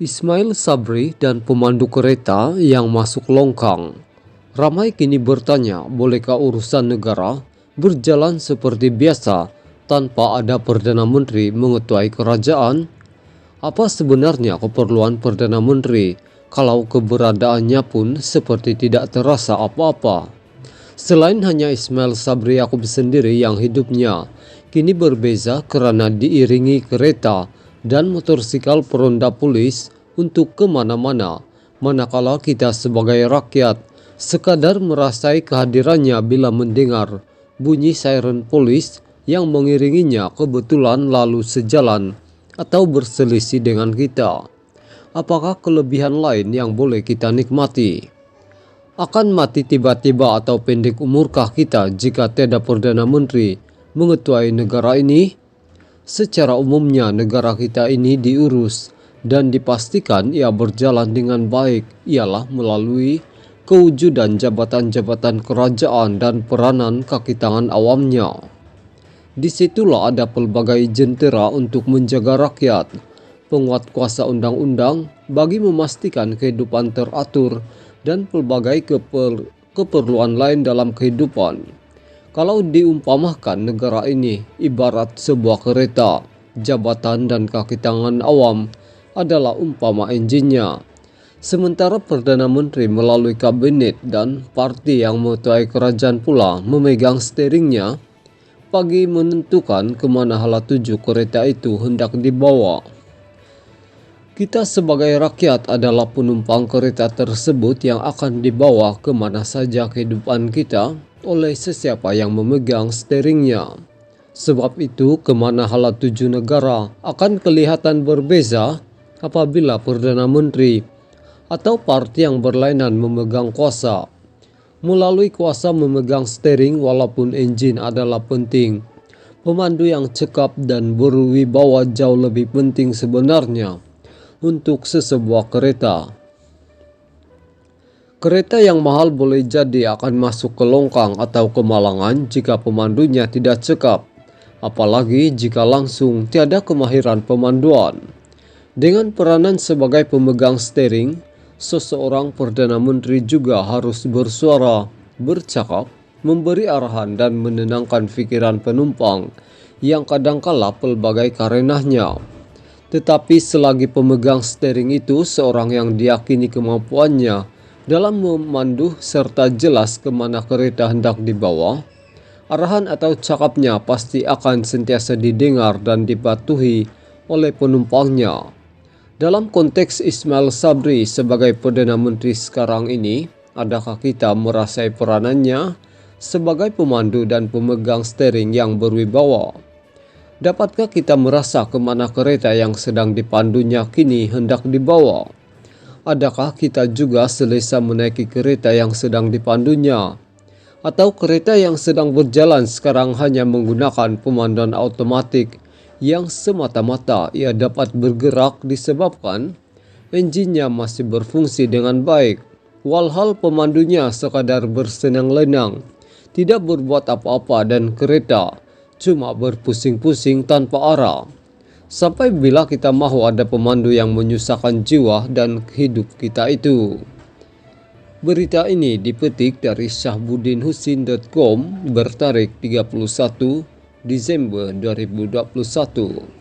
Ismail Sabri dan pemandu kereta yang masuk longkang. Ramai kini bertanya, bolehkah urusan negara berjalan seperti biasa tanpa ada Perdana Menteri mengetuai kerajaan? Apa sebenarnya keperluan Perdana Menteri kalau keberadaannya pun seperti tidak terasa apa-apa? Selain hanya Ismail Sabri Yaakob sendiri yang hidupnya kini berbeza karena diiringi kereta dan motorsikal peronda polis untuk kemana-mana, manakala kita sebagai rakyat sekadar merasai kehadirannya bila mendengar bunyi siren polis yang mengiringinya kebetulan lalu sejalan atau berselisih dengan kita. Apakah kelebihan lain yang boleh kita nikmati? Akan mati tiba-tiba atau pendek umurkah kita jika tiada Perdana Menteri mengetuai negara ini? Secara umumnya negara kita ini diurus dan dipastikan ia berjalan dengan baik ialah melalui kewujudan jabatan-jabatan kerajaan dan peranan kaki tangan awamnya. Disitulah ada pelbagai jentera untuk menjaga rakyat, penguat kuasa undang-undang bagi memastikan kehidupan teratur dan pelbagai keperluan lain dalam kehidupan. Kalau diumpamakan negara ini ibarat sebuah kereta, jabatan dan kaki tangan awam adalah umpama enjinnya. Sementara Perdana Menteri melalui kabinet dan parti yang mengetuai kerajaan pula memegang steeringnya bagi menentukan kemana hala tuju kereta itu hendak dibawa. Kita sebagai rakyat adalah penumpang kereta tersebut yang akan dibawa kemana saja kehidupan kita oleh sesiapa yang memegang steeringnya. Sebab itu kemana hala tuju negara akan kelihatan berbeza apabila Perdana Menteri atau parti yang berlainan memegang kuasa. Melalui kuasa memegang steering walaupun enjin adalah penting, pemandu yang cekap dan berwibawa jauh lebih penting sebenarnya untuk sesebuah kereta. Kereta yang mahal boleh jadi akan masuk ke longkang atau kemalangan jika pemandunya tidak cekap, apalagi jika langsung tiada kemahiran pemanduan. Dengan peranan sebagai pemegang steering, seseorang Perdana Menteri juga harus bersuara, bercakap, memberi arahan dan menenangkan fikiran penumpang yang kadangkala pelbagai karenahnya. Tetapi selagi pemegang steering itu seorang yang diyakini kemampuannya dalam memandu serta jelas kemana kereta hendak dibawa, arahan atau cakapnya pasti akan sentiasa didengar dan dipatuhi oleh penumpangnya. Dalam konteks Ismail Sabri sebagai Perdana Menteri sekarang ini, adakah kita merasai peranannya sebagai pemandu dan pemegang steering yang berwibawa? Dapatkah kita merasa kemana kereta yang sedang dipandunya kini hendak dibawa? Adakah kita juga selesa menaiki kereta yang sedang dipandunya? Atau kereta yang sedang berjalan sekarang hanya menggunakan pemanduan otomatik yang semata-mata ia dapat bergerak disebabkan enjinnya masih berfungsi dengan baik, walhal pemandunya sekadar bersenang-lenang, tidak berbuat apa-apa dan kereta cuma berpusing-pusing tanpa arah. Sampai bila kita mahu ada pemandu yang menyusahkan jiwa dan hidup kita itu? Berita ini dipetik dari syahbudinhusin.com bertarik 31 Desember 2021.